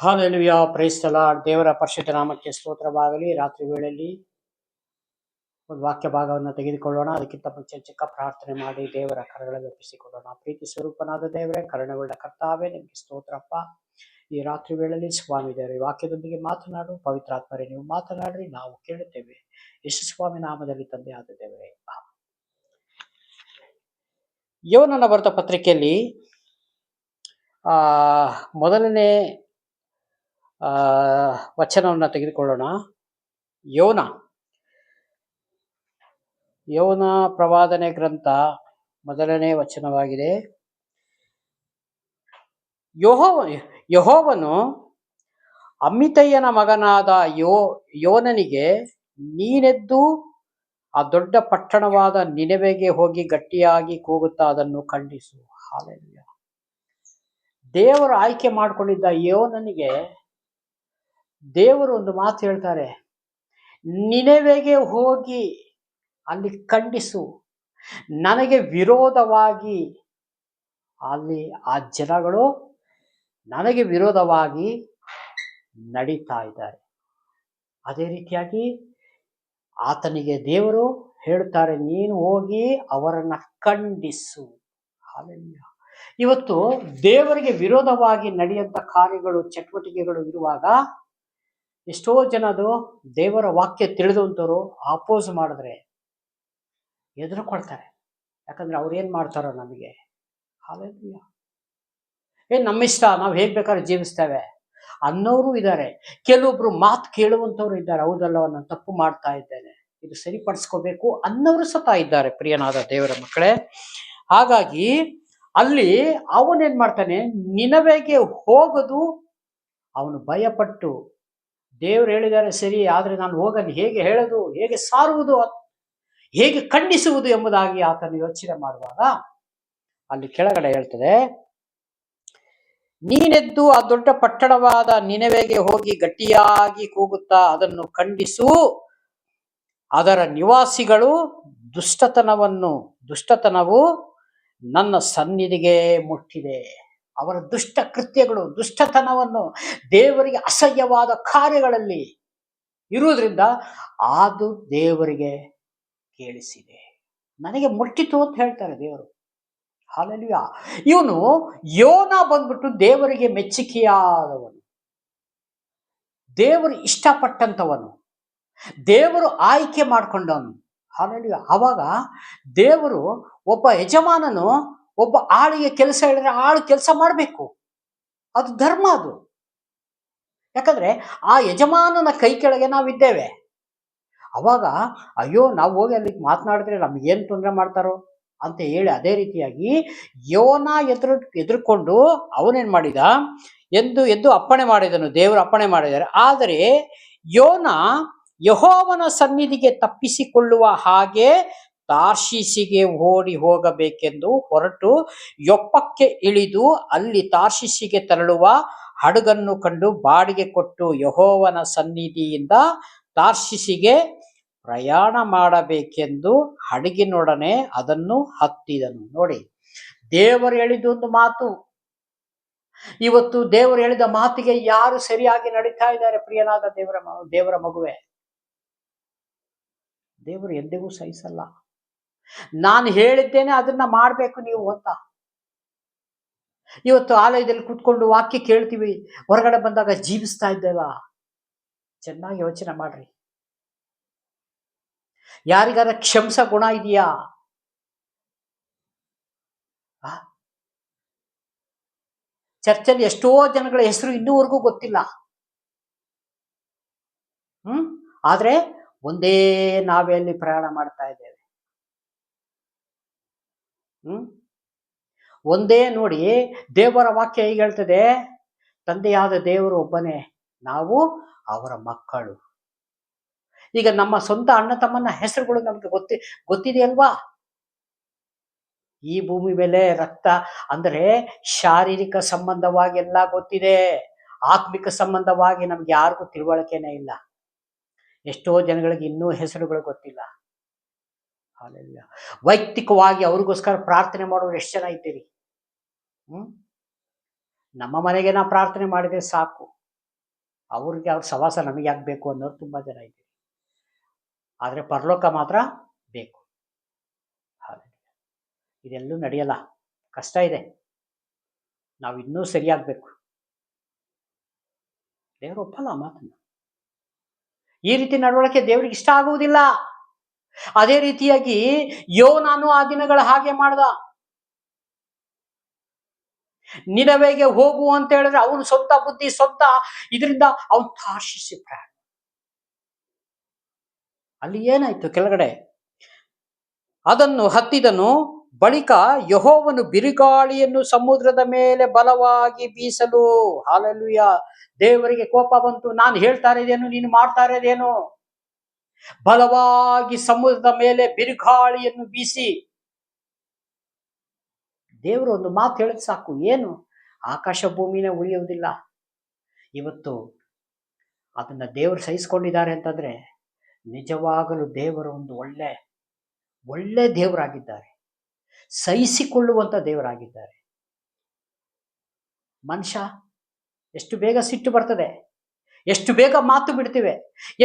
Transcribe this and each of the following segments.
Hallelujah, praise the lord. ದೇವರ ಪರಿಶುದ್ಧ ನಾಮಕ್ಕೆ ಸ್ತೋತ್ರವಾಗಲಿ. ರಾತ್ರಿ ವೇಳೆಯಲ್ಲಿ ಒಂದು ವಾಕ್ಯ ಭಾಗವನ್ನು ತೆಗೆದುಕೊಳ್ಳೋಣ. ಅದಕ್ಕಿಂತ ಮುಂಚೆ ಚಿಕ್ಕ ಪ್ರಾರ್ಥನೆ ಮಾಡಿ ದೇವರ ಕರಗಳಲ್ಲಿ ಒಪ್ಪಿಸಿಕೊಳ್ಳೋಣ. ಪ್ರೀತಿ ಸ್ವರೂಪನಾದ ದೇವರೇ, ಕರುಣೆಯುಳ್ಳ ಕರ್ತಾವೇ, ನಿಮಗೆ ಸ್ತೋತ್ರಪ್ಪ. ಈ ರಾತ್ರಿ ವೇಳೆಯಲ್ಲಿ ಸ್ವಾಮಿ ದೇವರ ಈ ವಾಕ್ಯದೊಂದಿಗೆ ಮಾತನಾಡು. ಪವಿತ್ರಾತ್ಮರೇ, ನೀವು ಮಾತನಾಡ್ರಿ, ನಾವು ಕೇಳುತ್ತೇವೆ. ಯೇಸು ಸ್ವಾಮಿ ನಾಮದಲ್ಲಿ ತಂದೆ ಆದ ದೇವರೇ. ಯೋನನ ಬರೆದ ಪತ್ರಿಕೆಯಲ್ಲಿ ಮೊದಲನೇ ವಚನವನ್ನು ತೆಗೆದುಕೊಳ್ಳೋಣ. ಯೋನ ಪ್ರವಾದನೆ ಗ್ರಂಥ ಮೊದಲನೇ ವಚನವಾಗಿದೆ. ಯೆಹೋವನು ಅಮಿತಯ್ಯನ ಮಗನಾದ ಯೋನನಿಗೆ, ನೀನೆದ್ದು ಆ ದೊಡ್ಡ ಪಟ್ಟಣವಾದ ನಿನೆವೆಗೆ ಹೋಗಿ ಗಟ್ಟಿಯಾಗಿ ಕೂಗುತ್ತಾ ಅದನ್ನು ಖಂಡಿಸು. ಹಾಲೆಲೂಯಾ. ದೇವರು ಆಯ್ಕೆ ಮಾಡಿಕೊಂಡಿದ್ದ ಯೋನನಿಗೆ ದೇವರು ಒಂದು ಮಾತು ಹೇಳ್ತಾರೆ, ನಿನೆವೆಗೆ ಹೋಗಿ ಅಲ್ಲಿ ಖಂಡಿಸು. ನನಗೆ ವಿರೋಧವಾಗಿ ಅಲ್ಲಿ ಆ ಜನಗಳು ನನಗೆ ವಿರೋಧವಾಗಿ ನಡೀತಾ ಇದ್ದಾರೆ. ಅದೇ ರೀತಿಯಾಗಿ ಆತನಿಗೆ ದೇವರು ಹೇಳ್ತಾರೆ, ನೀನು ಹೋಗಿ ಅವರನ್ನ ಖಂಡಿಸು. ಹಾಲೆಲೂಯಾ. ಇವತ್ತು ದೇವರಿಗೆ ವಿರೋಧವಾಗಿ ನಡೆಯುವಂತ ಕಾರ್ಯಗಳು, ಚಟುವಟಿಕೆಗಳು ಇರುವಾಗ ಎಷ್ಟೋ ಜನದು ದೇವರ ವಾಕ್ಯ ತಿಳಿದಂಥವ್ರು ಆಪೋಸ್ ಮಾಡಿದ್ರೆ ಎದುರುಕೊಳ್ತಾರೆ. ಯಾಕಂದ್ರೆ ಅವ್ರು ಏನ್ ಮಾಡ್ತಾರೋ ನಮಗೆ. ಹಾಲೆಲೂಯಾ. ನಮ್ಮಿಷ್ಟ, ನಾವು ಹೇಗ್ ಬೇಕಾದ್ರೂ ಜೀವಿಸ್ತೇವೆ ಅನ್ನೋರು ಇದ್ದಾರೆ. ಕೆಲವೊಬ್ರು ಮಾತು ಕೇಳುವಂಥವ್ರು ಇದ್ದಾರೆ. ಹೌದಲ್ಲ, ನಾನು ತಪ್ಪು ಮಾಡ್ತಾ ಇದ್ದೇನೆ, ಇದು ಸರಿಪಡಿಸ್ಕೋಬೇಕು ಅನ್ನೋರು ಸತಾ ಇದ್ದಾರೆ. ಪ್ರಿಯನಾದ ದೇವರ ಮಕ್ಕಳೇ, ಹಾಗಾಗಿ ಅಲ್ಲಿ ಅವನೇನ್ ಮಾಡ್ತಾನೆ, ನಿನವೆಗೆ ಹೋಗೋದು ಅವನು ಭಯಪಟ್ಟು, ದೇವರು ಹೇಳಿದ್ದಾರೆ ಸರಿ, ಆದ್ರೆ ನಾನು ಹೋಗಲಿ, ಹೇಗೆ ಹೇಳೋದು, ಹೇಗೆ ಸಾರುವುದು, ಹೇಗೆ ಖಂಡಿಸುವುದು ಎಂಬುದಾಗಿ ಆತನು ಯೋಚನೆ ಮಾಡುವಾಗ ಅಲ್ಲಿ ಕೆಳಗಡೆ ಹೇಳ್ತದೆ, ನೀನೆದ್ದು ಆ ದೊಡ್ಡ ಪಟ್ಟಣವಾದ ನಿನೆವೆಗೆ ಹೋಗಿ ಗಟ್ಟಿಯಾಗಿ ಕೂಗುತ್ತಾ ಅದನ್ನು ಖಂಡಿಸು. ಅದರ ನಿವಾಸಿಗಳು ದುಷ್ಟತನವು ನನ್ನ ಸನ್ನಿಧಿಗೆ ಮುಟ್ಟಿದೆ. ಅವರ ದುಷ್ಟ ಕೃತ್ಯಗಳು, ದುಷ್ಟತನವನ್ನು, ದೇವರಿಗೆ ಅಸಹ್ಯವಾದ ಕಾರ್ಯಗಳಲ್ಲಿ ಇರುವುದರಿಂದ ಅದು ದೇವರಿಗೆ ಕೇಳಿಸಿದೆ, ನನಗೆ ಮುಟ್ಟಿತು ಅಂತ ಹೇಳ್ತಾರೆ ದೇವರು. ಹಾಲೆಲೂಯಾ. ಇವನು ಯೋನ ಬಂದ್ಬಿಟ್ಟು ದೇವರಿಗೆ ಮೆಚ್ಚುಗೆಯಾದವನು, ದೇವರು ಇಷ್ಟಪಟ್ಟಂತವನು, ದೇವರು ಆಯ್ಕೆ ಮಾಡ್ಕೊಂಡವನು. ಹಾಲೆಲೂಯಾ. ಆವಾಗ ದೇವರು ಒಬ್ಬ ಯಜಮಾನನು ಒಬ್ಬ ಆಳಿಗೆ ಕೆಲಸ ಹೇಳಿದ್ರೆ ಆಳು ಕೆಲಸ ಮಾಡಬೇಕು, ಅದು ಧರ್ಮ. ಅದು ಯಾಕಂದ್ರೆ ಆ ಯಜಮಾನನ ಕೈ ಕೆಳಗೆ ನಾವಿದ್ದೇವೆ. ಅವಾಗ ಅಯ್ಯೋ, ನಾವು ಹೋಗಿ ಅಲ್ಲಿ ಮಾತನಾಡಿದ್ರೆ ನಮ್ಗೇನು ತೊಂದರೆ ಮಾಡ್ತಾರೋ ಅಂತ ಹೇಳಿ, ಅದೇ ರೀತಿಯಾಗಿ ಯೋನ ಎದುರುಕೊಂಡು ಅವನೇನ್ ಮಾಡಿದ, ಎದ್ದು ಅಪ್ಪಣೆ ಮಾಡಿದನು. ದೇವರು ಅಪ್ಪಣೆ ಮಾಡಿದ್ದಾರೆ. ಆದರೆ ಯೋನ ಯೆಹೋವನ ಸನ್ನಿಧಿಗೆ ತಪ್ಪಿಸಿಕೊಳ್ಳುವ ಹಾಗೆ ತಾರ್ಷೀಷಿಗೆ ಓಡಿ ಹೋಗಬೇಕೆಂದು ಹೊರಟು ಯೊಪ್ಪಕ್ಕೆ ಇಳಿದು ಅಲ್ಲಿ ತಾರ್ಷೀಷಿಗೆ ತೆರಳುವ ಹಡಗನ್ನು ಕಂಡು ಬಾಡಿಗೆ ಕೊಟ್ಟು ಯೆಹೋವನ ಸನ್ನಿಧಿಯಿಂದ ತಾರ್ಷೀಷಿಗೆ ಪ್ರಯಾಣ ಮಾಡಬೇಕೆಂದು ಹಡಗಿನೊಡನೆ ಅದನ್ನು ಹತ್ತಿದನು. ನೋಡಿ, ದೇವರು ಹೇಳಿದ್ದೊಂದು ಮಾತು. ಇವತ್ತು ದೇವರು ಹೇಳಿದ ಮಾತಿಗೆ ಯಾರು ಸರಿಯಾಗಿ ನಡೀತಾ ಇದ್ದಾರೆ? ಪ್ರಿಯನಾದ ದೇವರ ಮಗುವೆ, ದೇವರು ಎಂದಿಗೂ ಸಹಿಸಲ್ಲ. ನಾನು ಹೇಳಿದ್ದೇನೆ ಅದನ್ನ ಮಾಡ್ಬೇಕು ನೀವು ಅಂತ. ಇವತ್ತು ಆಲಯದಲ್ಲಿ ಕೂತ್ಕೊಂಡು ವಾಕ್ಯ ಕೇಳ್ತೀವಿ, ಹೊರಗಡೆ ಬಂದಾಗ ಜೀವಿಸ್ತಾ ಇದ್ದೇವಾ? ಚೆನ್ನಾಗಿ ಯೋಚನೆ ಮಾಡ್ರಿ. ಯಾರಿಗಾರ ಕ್ಷಮಿಸ ಗುಣ ಇದೆಯಾ? ಚರ್ಚಲ್ಲಿ ಎಷ್ಟೋ ಜನಗಳ ಹೆಸರು ಇನ್ನೂವರೆಗೂ ಗೊತ್ತಿಲ್ಲ. ಆದ್ರೆ ಒಂದೇ ನಾವೆಯಲ್ಲಿ ಪ್ರಯಾಣ ಮಾಡ್ತಾ ಇದ್ದೇವೆ. ಒಂದೇ. ನೋಡಿ, ದೇವರ ವಾಕ್ಯ ಹೀಗೆ ಹೇಳ್ತದೆ, ತಂದೆಯಾದ ದೇವರು ಒಬ್ಬನೇ, ನಾವು ಅವರ ಮಕ್ಕಳು. ಈಗ ನಮ್ಮ ಸ್ವಂತ ಅಣ್ಣ ತಮ್ಮನ ಹೆಸರುಗಳು ನಮ್ಗೆ ಗೊತ್ತಿದೆಯಲ್ವಾ? ಈ ಭೂಮಿ ಮೇಲೆ ರಕ್ತ ಅಂದ್ರೆ ಶಾರೀರಿಕ ಸಂಬಂಧವಾಗಿ ಎಲ್ಲ ಗೊತ್ತಿದೆ, ಆತ್ಮಿಕ ಸಂಬಂಧವಾಗಿ ನಮ್ಗೆ ಯಾರಿಗೂ ತಿಳುವಳಿಕೆನೇ ಇಲ್ಲ. ಎಷ್ಟೋ ಜನಗಳಿಗೆ ಇನ್ನೂ ಹೆಸರುಗಳು ಗೊತ್ತಿಲ್ಲ. ಹಾಲೆಲೂಯಾ. ವೈಯಕ್ತಿಕವಾಗಿ ಅವ್ರಿಗೋಸ್ಕರ ಪ್ರಾರ್ಥನೆ ಮಾಡೋರು ಎಷ್ಟು ಜನ ಇದ್ದೀರಿ? ನಮ್ಮ ಮನೆಗೆ ನಾವು ಪ್ರಾರ್ಥನೆ ಮಾಡಿದ್ರೆ ಸಾಕು, ಅವ್ರಿಗೆ ಅವ್ರ ಸವಾಸ ನಮಗೆ ಯಾಕೆ ಬೇಕು ಅನ್ನೋರು ತುಂಬ ಜನ ಇದ್ದೀವಿ. ಆದರೆ ಪರಲೋಕ ಮಾತ್ರ ಬೇಕು. ಹಾಗೆ ಇದೆಲ್ಲೂ ನಡೆಯಲ್ಲ, ಕಷ್ಟ ಇದೆ. ನಾವು ಇನ್ನೂ ಸರಿಯಾಗಬೇಕು. ದೇವರು ಒಪ್ಪಲ್ಲ ಆ ಮಾತನ್ನು. ಈ ರೀತಿ ನಡವಳಿಕೆ ದೇವರಿಗೆ ಇಷ್ಟ ಆಗುವುದಿಲ್ಲ. ಅದೇ ರೀತಿಯಾಗಿ ಯೋನಾನು ಆ ದಿನಗಳ ಹಾಗೆ ಮಾಡ್ದ. ನಿನವೆಗೆ ಹೋಗು ಅಂತ ಹೇಳಿದ್ರೆ ಅವನು ಸ್ವಂತ ಬುದ್ಧಿ, ಸ್ವಂತ ಇದರಿಂದ ಅವನು ತಾರ್ಷಿಸಿ ಪ್ರಯಾಣ. ಅಲ್ಲಿ ಏನಾಯ್ತು ಕೆಳಗಡೆ, ಅದನ್ನು ಹತ್ತಿದನು. ಬಳಿಕ ಯೆಹೋವನು ಬಿರುಗಾಳಿಯನ್ನು ಸಮುದ್ರದ ಮೇಲೆ ಬಲವಾಗಿ ಬೀಸಲು. ಹಲ್ಲೆಲೂಯಾ. ದೇವರಿಗೆ ಕೋಪ ಬಂತು. ನಾನು ಹೇಳ್ತಾ ಇರೋದೇನು, ನೀನು ಮಾಡ್ತಾ ಇರೋದೇನು? ಬಲವಾಗಿ ಸಮುದ್ರದ ಮೇಲೆ ಬಿರುಗಾಳಿಯನ್ನು ಬೀಸಿ. ದೇವರು ಒಂದು ಮಾತು ಹೇಳಿದ್ ಸಾಕು. ಏನು? ಆಕಾಶ ಭೂಮಿನೇ ಉಳಿಯುವುದಿಲ್ಲ. ಇವತ್ತು ಅದನ್ನ ದೇವರು ಸಹಿಸ್ಕೊಂಡಿದ್ದಾರೆ ಅಂತಂದ್ರೆ ನಿಜವಾಗಲೂ ದೇವರು ಒಂದು ಒಳ್ಳೆ ದೇವರಾಗಿದ್ದಾರೆ, ಸಹಿಸಿಕೊಳ್ಳುವಂತ ದೇವರಾಗಿದ್ದಾರೆ. ಮನುಷ್ಯ ಎಷ್ಟು ಬೇಗ ಸಿಟ್ಟು ಬರ್ತದೆ, ಎಷ್ಟು ಬೇಗ ಮಾತು ಬಿಡ್ತೇವೆ,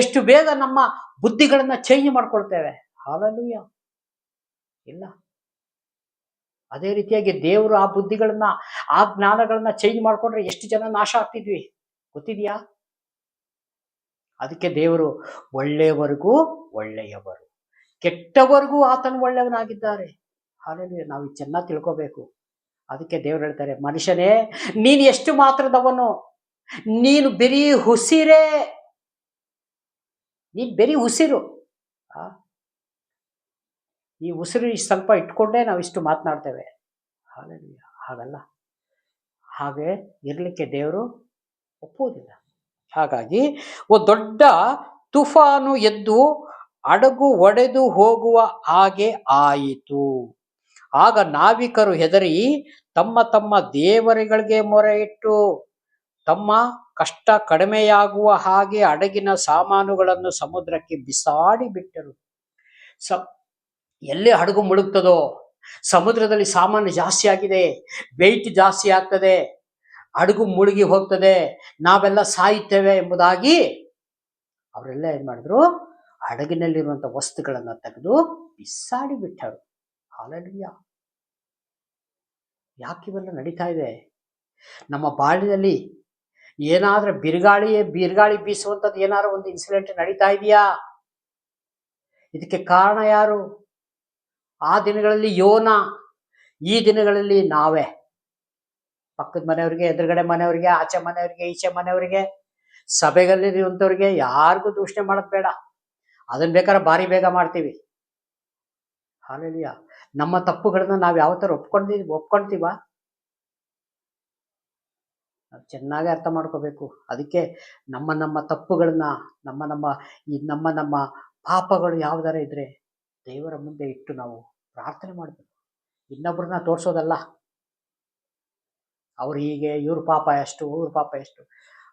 ಎಷ್ಟು ಬೇಗ ನಮ್ಮ ಬುದ್ಧಿಗಳನ್ನ ಚೇಂಜ್ ಮಾಡ್ಕೊಳ್ತೇವೆ. ಹಲ್ಲೆಲೂಯಾ. ಇಲ್ಲ, ಅದೇ ರೀತಿಯಾಗಿ ದೇವರು ಆ ಬುದ್ಧಿಗಳನ್ನ, ಆ ಜ್ಞಾನಗಳನ್ನ ಚೇಂಜ್ ಮಾಡ್ಕೊಂಡ್ರೆ ಎಷ್ಟು ಜನ ನಾಶ ಆಗ್ತಿದ್ವಿ ಗೊತ್ತಿದ್ಯಾ? ಅದಕ್ಕೆ ದೇವರು ಒಳ್ಳೆಯವರಿಗೂ ಒಳ್ಳೆಯವರು, ಕೆಟ್ಟವರಿಗೂ ಆತನು ಒಳ್ಳೆಯವನಾಗಿದ್ದಾರೆ. ಹಾಗಾಗಿ ನಾವು ಚೆನ್ನಾಗಿ ತಿಳ್ಕೋಬೇಕು. ಅದಕ್ಕೆ ದೇವರು ಹೇಳ್ತಾರೆ, ಮನುಷ್ಯನೇ ನೀನು ಎಷ್ಟು ಮಾತ್ರದವನು, ನೀನು ಬರೀ ಉಸಿರೇ, ನೀನು ಬರೀ ಉಸಿರು. ಈ ಉಸಿರು ಇಷ್ಟು ಸ್ವಲ್ಪ ಇಟ್ಕೊಂಡೇ ನಾವು ಇಷ್ಟು ಮಾತನಾಡ್ತೇವೆ. ಹಾಗಲ್ಲ, ಹಾಗೆ ಇರ್ಲಿಕ್ಕೆ ದೇವರು ಒಪ್ಪುವುದಿಲ್ಲ. ಹಾಗಾಗಿ ಒಂದು ದೊಡ್ಡ ತುಫಾನು ಎದ್ದು ಹಡಗು ಒಡೆದು ಹೋಗುವ ಹಾಗೆ ಆಯಿತು. ಆಗ ನಾವಿಕರು ಹೆದರಿ ತಮ್ಮ ತಮ್ಮ ದೇವರುಗಳಿಗೆ ಮೊರೆ ಇಟ್ಟು ತಮ್ಮ ಕಷ್ಟ ಕಡಿಮೆಯಾಗುವ ಹಾಗೆ ಹಡಗಿನ ಸಾಮಾನುಗಳನ್ನು ಸಮುದ್ರಕ್ಕೆ ಬಿಸಾಡಿ ಬಿಟ್ಟರು. ಎಲ್ಲಿ ಹಡಗು ಮುಳುಗ್ತದೋ, ಸಮುದ್ರದಲ್ಲಿ ಸಾಮಾನು ಜಾಸ್ತಿ ಆಗಿದೆ, ವೆಯ್ಟ್ ಜಾಸ್ತಿ ಆಗ್ತದೆ, ಹಡಗು ಮುಳುಗಿ ಹೋಗ್ತದೆ, ನಾವೆಲ್ಲ ಸಾಯುತ್ತೇವೆ ಎಂಬುದಾಗಿ ಅವರೆಲ್ಲ ಏನ್ ಮಾಡಿದ್ರು, ಹಡಗಿನಲ್ಲಿರುವಂತ ವಸ್ತುಗಳನ್ನ ತೆಗೆದು ಬಿಸಾಡಿ ಬಿಟ್ಟರು. ಹಲ್ಲೆಲೂಯಾ. ಯಾಕಿವೆಲ್ಲ ನಡೀತಾ ಇದೆ? ನಮ್ಮ ಬಾಳಿನಲ್ಲಿ ಏನಾದ್ರೂ ಬಿರುಗಾಳಿ ಬೀಸುವಂಥದ್ದು ಏನಾದ್ರು ಒಂದು ಇನ್ಸಿಡೆಂಟ್ ನಡೀತಾ ಇದೆಯಾ? ಇದಕ್ಕೆ ಕಾರಣ ಯಾರು? ಆ ದಿನಗಳಲ್ಲಿ ಯೋನ, ಈ ದಿನಗಳಲ್ಲಿ ನಾವೇ. ಪಕ್ಕದ ಮನೆಯವ್ರಿಗೆ, ಎದುರುಗಡೆ ಮನೆಯವ್ರಿಗೆ, ಆಚೆ ಮನೆಯವ್ರಿಗೆ, ಈಚೆ ಮನೆಯವ್ರಿಗೆ, ಸಭೆಗಳಲ್ಲಿರುವಂಥವ್ರಿಗೆ ಯಾರಿಗೂ ದೂಷಣೆ ಮಾಡೋದು ಬೇಡ. ಅದನ್ನ ಬೇಕಾದ್ರೆ ಭಾರಿ ಬೇಗ ಮಾಡ್ತೀವಿ. ಹಲ್ಲೆಲೂಯಾ. ನಮ್ಮ ತಪ್ಪುಗಳನ್ನ ನಾವು ಯಾವ ಥರ ಒಪ್ಕೊಳ್ತೀವ? ನಾವು ಚೆನ್ನಾಗಿ ಅರ್ಥ ಮಾಡ್ಕೋಬೇಕು. ಅದಕ್ಕೆ ನಮ್ಮ ತಪ್ಪುಗಳನ್ನ, ನಮ್ಮ ಪಾಪಗಳು ಯಾವ್ದಾರ ಇದ್ರೆ ದೇವರ ಮುಂದೆ ಇಟ್ಟು ನಾವು ಪ್ರಾರ್ಥನೆ ಮಾಡಬೇಕು. ಇನ್ನೊಬ್ಬರನ್ನ ತೋರಿಸೋದಲ್ಲ, ಅವ್ರು ಹೀಗೆ, ಇವ್ರ ಪಾಪ ಎಷ್ಟು, ಅವ್ರ ಪಾಪ ಎಷ್ಟು,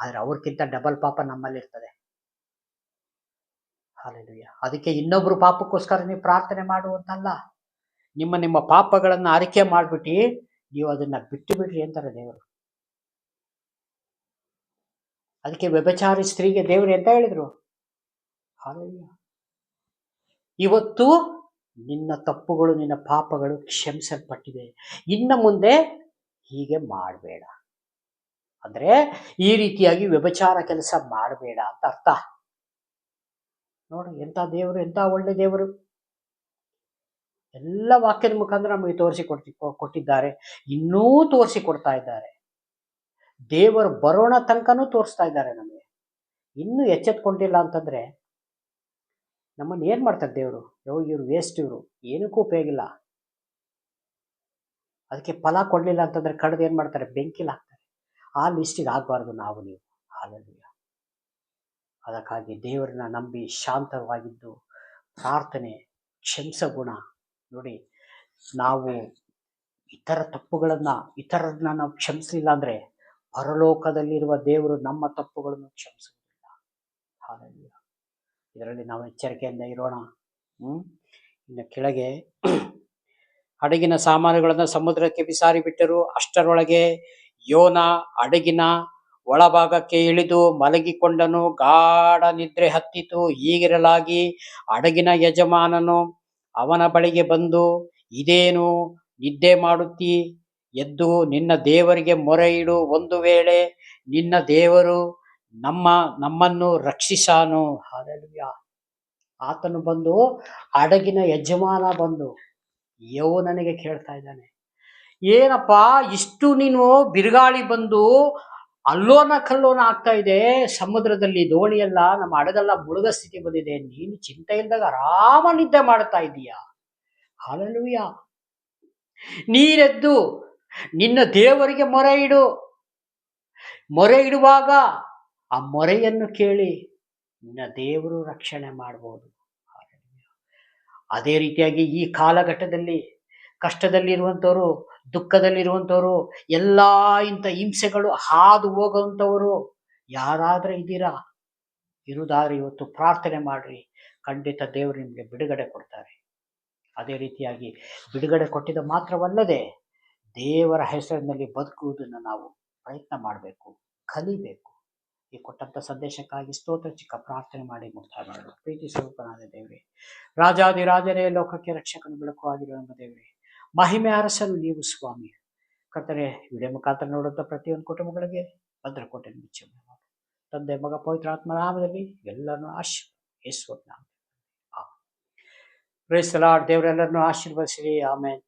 ಆದ್ರೆ ಅವ್ರಿಗಿಂತ ಡಬಲ್ ಪಾಪ ನಮ್ಮಲ್ಲಿ ಇರ್ತದೆ. ಹಲ್ಲೆಲೂಯಾ. ಅದಕ್ಕೆ ಇನ್ನೊಬ್ರು ಪಾಪಕ್ಕೋಸ್ಕರ ನೀವು ಪ್ರಾರ್ಥನೆ ಮಾಡುವಂತಲ್ಲ, ನಿಮ್ಮ ಪಾಪಗಳನ್ನ ಅರಿಕೆ ಮಾಡ್ಬಿಟ್ಟು ನೀವು ಅದನ್ನ ಬಿಟ್ಟು ಬಿಡ್ರಿ ಅಂತಾರೆ ದೇವರು. ಅದಕ್ಕೆ ವ್ಯಭಿಚಾರಿ ಸ್ತ್ರೀಗೆ ದೇವರು ಎಂತ ಹೇಳಿದ್ರು? ಹಲ್ಲೆಲೂಯಾ. ಇವತ್ತು ನಿನ್ನ ತಪ್ಪುಗಳು, ನಿನ್ನ ಪಾಪಗಳು ಕ್ಷಮಿಸಲ್ಪಟ್ಟಿದೆ, ಇನ್ನು ಮುಂದೆ ಹೀಗೆ ಮಾಡಬೇಡ. ಅಂದ್ರೆ ಈ ರೀತಿಯಾಗಿ ವ್ಯಭಿಚಾರ ಕೆಲಸ ಮಾಡಬೇಡ ಅಂತ ಅರ್ಥ. ನೋಡಿ ಎಂತ ದೇವರು, ಎಂತ ಒಳ್ಳೆ ದೇವರು. ಎಲ್ಲ ವಾಕ್ಯದ ಮುಖಾಂತರ ನಮಗೆ ಕೊಟ್ಟಿದ್ದಾರೆ, ಇನ್ನೂ ತೋರಿಸಿಕೊಡ್ತಾ ಇದ್ದಾರೆ. ದೇವರು ಬರೋಣ ತನಕನೂ ತೋರಿಸ್ತಾ ಇದ್ದಾರೆ ನಮಗೆ. ಇನ್ನೂ ಎಚ್ಚೆತ್ಕೊಂಡಿಲ್ಲ ಅಂತಂದ್ರೆ ನಮ್ಮನ್ನು ಏನ್ ಮಾಡ್ತಾರೆ ದೇವರು? ಇವ್ರು ವೇಸ್ಟ್, ಇವರು ಏನಕ್ಕೂ ಉಪಯೋಗಿಲ್ಲ. ಅದಕ್ಕೆ ಫಲ ಕೊಡ್ಲಿಲ್ಲ ಅಂತಂದ್ರೆ ಕಡ್ದು ಏನ್ ಮಾಡ್ತಾರೆ? ಬೆಂಕಿಲ್ ಹಾಕ್ತಾರೆ. ಆ ಲಿಸ್ಟಿಗೆ ಆಗ್ಬಾರ್ದು ನಾವು ನೀವು. ಹಲ್ಲೆಲೂಯಾ. ಅದಕ್ಕಾಗಿ ದೇವರನ್ನ ನಂಬಿ ಶಾಂತವಾಗಿದ್ದು ಪ್ರಾರ್ಥನೆ, ಕ್ಷಮಿಸ ಗುಣ. ನೋಡಿ, ನಾವು ಇತರರನ್ನ ನಾವು ಕ್ಷಮಿಸಲಿಲ್ಲ ಅಂದ್ರೆ ಪರಲೋಕದಲ್ಲಿರುವ ದೇವರು ನಮ್ಮ ತಪ್ಪುಗಳನ್ನು ಕ್ಷಮಿಸುವುದಿಲ್ಲ. ಹಲ್ಲೆಲೂಯಾ. ಇದರಲ್ಲಿ ನಾವು ಎಚ್ಚರಿಕೆಯಿಂದ ಇರೋಣ. ಇನ್ನು ಕೆಳಗೆ, ಹಡಗಿನ ಸಾಮಾನುಗಳನ್ನು ಸಮುದ್ರಕ್ಕೆ ಬಿಸಾರಿ ಬಿಟ್ಟರು. ಅಷ್ಟರೊಳಗೆ ಯೋನ ಹಡಗಿನ ಒಳಭಾಗಕ್ಕೆ ಇಳಿದು ಮಲಗಿಕೊಂಡನು. ಗಾಢ ನಿದ್ರೆ ಹತ್ತಿತು. ಹೀಗಿರಲಾಗಿ ಹಡಗಿನ ಯಜಮಾನನು ಅವನ ಬಳಿಗೆ ಬಂದು, ಇದೇನು ನಿದ್ದೆ ಮಾಡುತ್ತೀ? ಎದ್ದು ನಿನ್ನ ದೇವರಿಗೆ ಮೊರೆ ಇಡು. ಒಂದು ವೇಳೆ ನಿನ್ನ ದೇವರು ನಮ್ಮನ್ನು ರಕ್ಷಿಸಾನು. ಹಾಲೆಲೂಯಾ. ಆತನು ಬಂದು, ಹಡಗಿನ ಯಜಮಾನ ಬಂದು ಯೌವನನಿಗೆ ಕೇಳ್ತಾ ಇದ್ದಾನೆ, ಏನಪ್ಪಾ ಇಷ್ಟು ನೀನು ಬಿರುಗಾಳಿ ಬಂದು ಅಲ್ಲೋನ ಕಲ್ಲೋನ ಆಗ್ತಾ ಇದೆ ಸಮುದ್ರದಲ್ಲಿ, ದೋಣಿಯೆಲ್ಲ ನಮ್ಮ ಹಡಗೆಲ್ಲ ಮುಳುಗೋ ಸ್ಥಿತಿ ಬಂದಿದೆ, ನೀನು ಚಿಂತೆ ಇಲ್ದಾಗ ಆರಾಮ ನಿದ್ದೆ ಮಾಡ್ತಾ ಇದೀಯಾ? ಹಾಲೆಲೂಯಾ. ನೀನೆದ್ದು ನಿನ್ನ ದೇವರಿಗೆ ಮೊರೆ ಇಡು. ಮೊರೆ ಇಡುವಾಗ ಆ ಮೊರೆಯನ್ನು ಕೇಳಿ ನಿನ್ನ ದೇವರು ರಕ್ಷಣೆ ಮಾಡಬಹುದು. ಅದೇ ರೀತಿಯಾಗಿ ಈ ಕಾಲಘಟ್ಟದಲ್ಲಿ ಕಷ್ಟದಲ್ಲಿರುವಂಥವ್ರು, ದುಃಖದಲ್ಲಿರುವಂಥವ್ರು, ಎಲ್ಲ ಇಂಥ ಹಿಂಸೆಗಳು ಹಾದು ಹೋಗುವಂಥವ್ರು ಯಾರಾದ್ರೆ ಇದ್ದೀರಾ? ಇರುವುದಾದ್ರೆ ಇವತ್ತು ಪ್ರಾರ್ಥನೆ ಮಾಡ್ರಿ, ಖಂಡಿತ ದೇವರು ನಿಮಗೆ ಬಿಡುಗಡೆ ಕೊಡ್ತಾರೆ. ಅದೇ ರೀತಿಯಾಗಿ ಬಿಡುಗಡೆ ಕೊಟ್ಟಿದ ಮಾತ್ರವಲ್ಲದೆ ದೇವರ ಹೆಸರಿನಲ್ಲಿ ಬದುಕುವುದನ್ನು ನಾವು ಪ್ರಯತ್ನ ಮಾಡಬೇಕು, ಕಲಿಬೇಕು. ಈ ಕೊಟ್ಟಂತ ಸಂದೇಶಕ್ಕಾಗಿ ಸ್ತೋತ್ರ. ಚಿಕ್ಕ ಪ್ರಾರ್ಥನೆ ಮಾಡಿ ಮುಕ್ತಾಯ ಮಾಡಬೇಕು. ಪ್ರೀತಿ ಸ್ವರೂಪನಾದ ದೇವರೇ, ರಾಜಾದಿರಾಜನೇ, ಲೋಕಕ್ಕೆ ರಕ್ಷಕನು ಬೆಳಕು ಆಗಿರುವ ನಮ್ಮ ದೇವರೇ, ಮಹಿಮೆ ಅರಸನು ನೀವು ಸ್ವಾಮಿ. ಕರ್ತನೆ, ವಿಡಿಯೋ ಮುಖಾಂತರ ನೋಡುವಂಥ ಪ್ರತಿಯೊಂದು ಕುಟುಂಬಗಳಿಗೆ ಭದ್ರಕೋಟೆ ಮುಚ್ಚಿ ತಂದೆ, ಮಗ, ಪವಿತ್ರ ಆತ್ಮನಾಮದಲ್ಲಿ ಎಲ್ಲರನ್ನೂ ಯೇಸುವಿನ ನಾಮದಲ್ಲಿ. Price the lord. ದೇವರೆಲ್ಲರನ್ನೂ ಆಶೀರ್ವದಿಸಲಿ. ಆಮೆನ್.